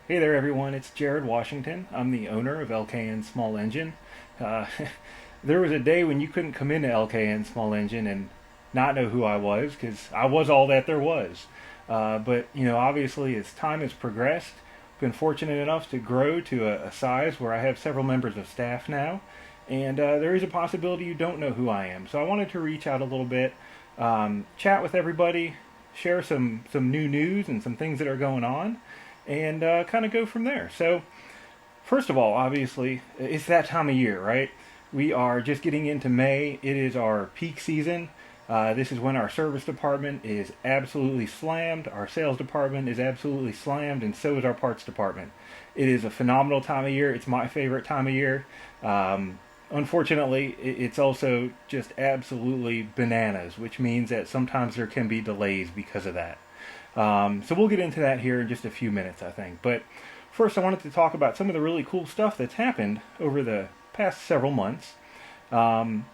Hey there, everyone. It's Jared Washington. I'm the owner of LKN Small Engine. Uh, there was a day when you couldn't come into LKN Small Engine and not know who I was because I was all that there was. But, obviously, as time has progressed, I've been fortunate enough to grow to a size where I have several members of staff now. And there is a possibility you don't know who I am. So I wanted to reach out a little bit, chat with everybody, share some new news and some things that are going on, and kind of go from there. So, first of all, obviously, it's that time of year, right? We are just getting into May. It is our peak season. This is when our service department is absolutely slammed, our sales department is absolutely slammed, and so is our parts department. It is a phenomenal time of year. It's my favorite time of year. Unfortunately, it's also just absolutely bananas, which means that sometimes there can be delays because of that. So we'll get into that here in just a few minutes, I think. But first, I wanted to talk about some of the really cool stuff that's happened over the past several months. Um,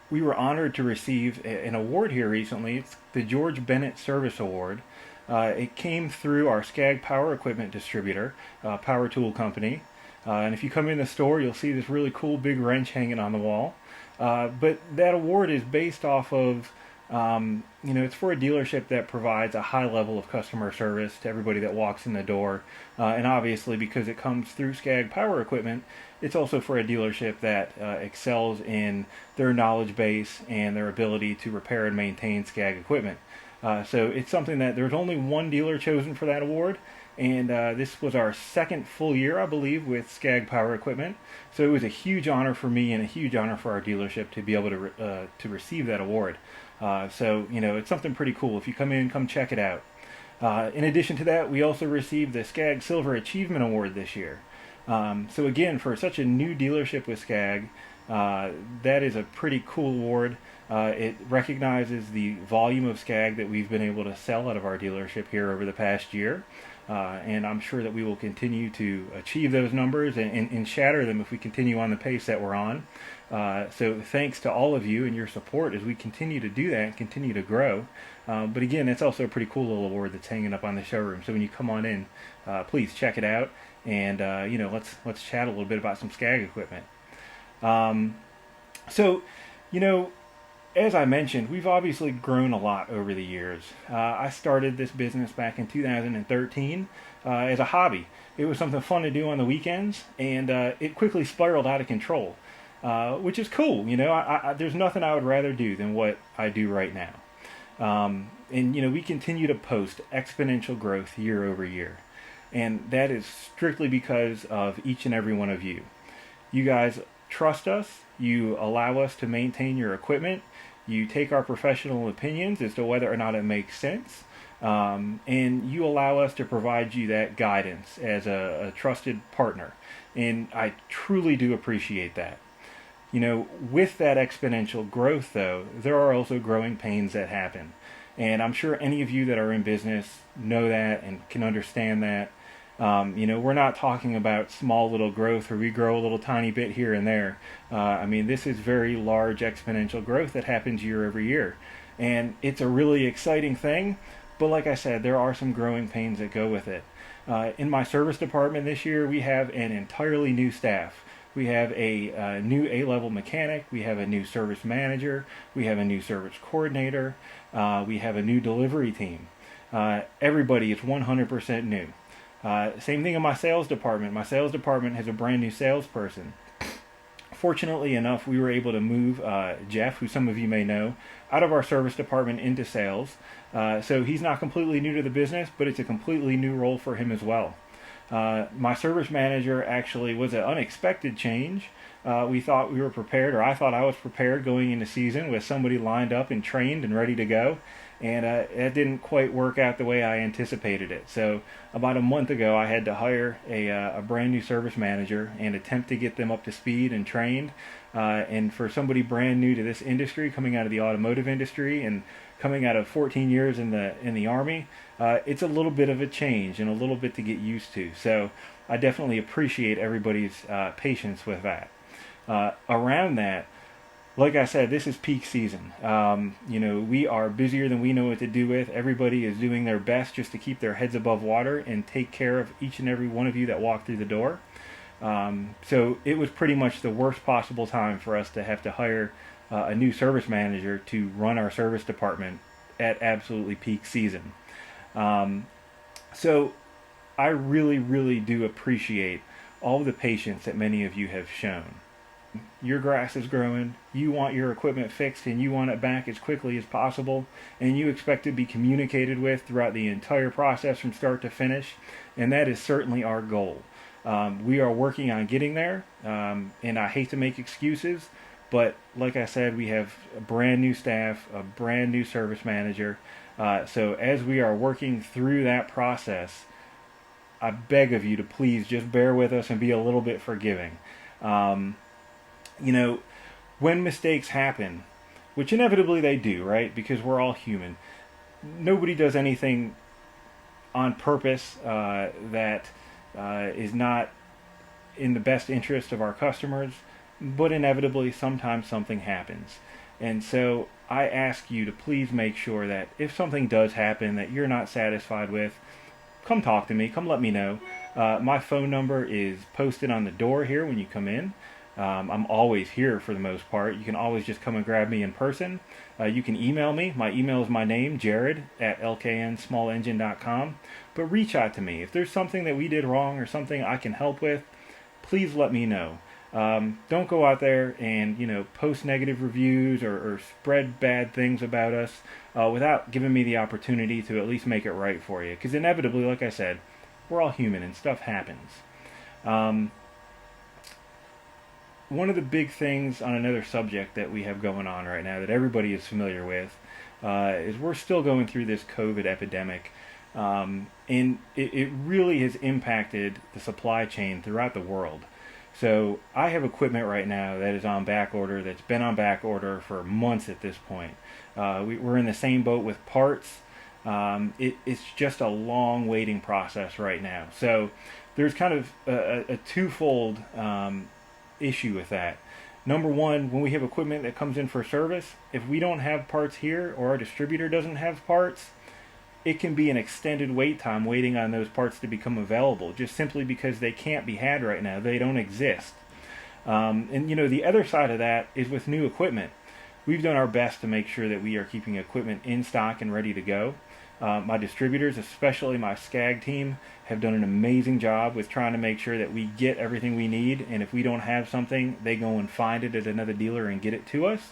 we were honored to receive an award here recently. It's the George Bennett Service Award. It came through our Skag Power Equipment distributor, Power Tool Company. And if you come in the store, you'll see this really cool big wrench hanging on the wall. But that award is based off of it's for a dealership that provides a high level of customer service to everybody that walks in the door. And obviously, because it comes through Skag Power Equipment, it's also for a dealership that excels in their knowledge base and their ability to repair and maintain Skag equipment. So it's something that there's only one dealer chosen for that award, and this was our second full year, I believe, with Skag Power Equipment. So it was a huge honor for me and a huge honor for our dealership to be able to receive that award. It's something pretty cool. If you come in, come check it out. In addition to that, we also received the Skag Silver Achievement Award this year. So again, for such a new dealership with Skag, that is a pretty cool award. It recognizes the volume of Skag that we've been able to sell out of our dealership here over the past year. And I'm sure that we will continue to achieve those numbers and shatter them if we continue on the pace that we're on. So thanks to all of you and your support as we continue to do that and continue to grow. But again, it's also a pretty cool little award that's hanging up on the showroom. So when you come on in, please check it out, and let's chat a little bit about some Skag equipment. Um, so, you know, as I mentioned, we've obviously grown a lot over the years. I started this business back in 2013 as a hobby. It was something fun to do on the weekends, and it quickly spiraled out of control, which is cool. There's nothing I would rather do than what I do right now. And we continue to post exponential growth year over year. And that is strictly because of each and every one of you. You guys trust us. You allow us to maintain your equipment. You take our professional opinions as to whether or not it makes sense. And you allow us to provide you that guidance as a trusted partner. And I truly do appreciate that. With that exponential growth, though, there are also growing pains that happen. And I'm sure any of you that are in business know that and can understand that. We're not talking about small little growth where we grow a little tiny bit here and there. This is very large exponential growth that happens year over year. And it's a really exciting thing. But like I said, there are some growing pains that go with it. In my service department this year, we have an entirely new staff. We have a new A-level mechanic. We have a new service manager. We have a new service coordinator. We have a new delivery team. Everybody is 100% new. Same thing in my sales department. My sales department has a brand new salesperson. Fortunately enough, we were able to move Jeff, who some of you may know, out of our service department into sales. So he's not completely new to the business, but it's a completely new role for him as well. My service manager actually was an unexpected change. We thought we were prepared, or I thought I was prepared going into season with somebody lined up and trained and ready to go. And it didn't quite work out the way I anticipated it. So about a month ago, I had to hire a brand new service manager and attempt to get them up to speed and trained. And for somebody brand new to this industry, coming out of the automotive industry and coming out of 14 years in the Army, it's a little bit of a change and a little bit to get used to. So I definitely appreciate everybody's patience with that. Around that, like I said, this is peak season. We are busier than we know what to do with. Everybody is doing their best just to keep their heads above water and take care of each and every one of you that walk through the door. So it was pretty much the worst possible time for us to have to hire a new service manager to run our service department at absolutely peak season. So I really, really do appreciate all the patience that many of you have shown. Your grass is growing, you want your equipment fixed and you want it back as quickly as possible, and you expect to be communicated with throughout the entire process from start to finish, and that is certainly our goal. We are working on getting there, and I hate to make excuses, but like I said, we have a brand new staff, a brand new service manager, so as we are working through that process, I beg of you to please just bear with us and be a little bit forgiving. When mistakes happen, which inevitably they do, right? Because we're all human. Nobody does anything on purpose that is not in the best interest of our customers, but inevitably sometimes something happens. And so I ask you to please make sure that if something does happen that you're not satisfied with, come talk to me, come let me know. My phone number is posted on the door here when you come in. I'm always here for the most part. You can always just come and grab me in person. You can email me. My email is my name, Jared, at lknsmallengine.com. But reach out to me. If there's something that we did wrong or something I can help with, please let me know. Don't go out there and, post negative reviews or spread bad things about us without giving me the opportunity to at least make it right for you. Because inevitably, like I said, we're all human and stuff happens. One of the big things on another subject that we have going on right now that everybody is familiar with is we're still going through this COVID epidemic. And it really has impacted the supply chain throughout the world. So I have equipment right now that is on back order, that's been on back order for months at this point. We're in the same boat with parts. It's just a long waiting process right now. So there's kind of a twofold issue with that. Number one, when we have equipment that comes in for service, if we don't have parts here or our distributor doesn't have parts, it can be an extended wait time waiting on those parts to become available, just simply because they can't be had right now. They don't exist. The other side of that is with new equipment. We've done our best to make sure that we are keeping equipment in stock and ready to go. My distributors, especially my SCAG team, have done an amazing job with trying to make sure that we get everything we need, and if we don't have something, they go and find it at another dealer and get it to us.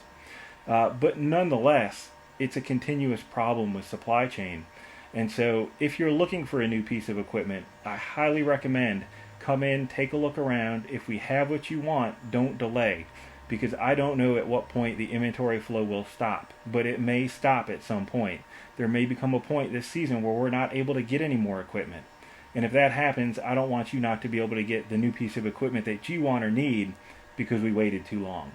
But nonetheless, it's a continuous problem with supply chain. And so if you're looking for a new piece of equipment, I highly recommend come in, take a look around. If we have what you want, don't delay, because I don't know at what point the inventory flow will stop, but it may stop at some point. There may become a point this season where we're not able to get any more equipment. And if that happens, I don't want you not to be able to get the new piece of equipment that you want or need because we waited too long.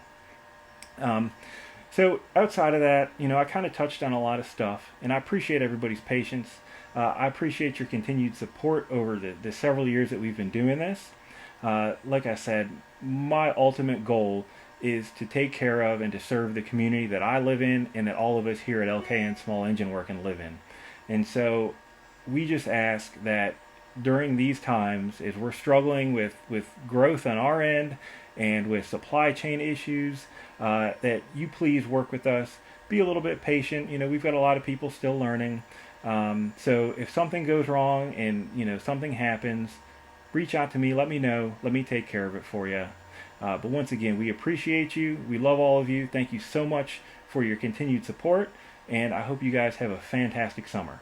So outside of that, I kind of touched on a lot of stuff, and I appreciate everybody's patience. I appreciate your continued support over the several years that we've been doing this. Like I said, my ultimate goal is to take care of and to serve the community that I live in and that all of us here at LKN Small Engine Work and live in. And so we just ask that during these times, as we're struggling with growth on our end and with supply chain issues, that you please work with us. Be a little bit patient. We've got a lot of people still learning. So if something goes wrong and, something happens, reach out to me. Let me know. Let me take care of it for you. But once again, we appreciate you. We love all of you. Thank you so much for your continued support. And I hope you guys have a fantastic summer.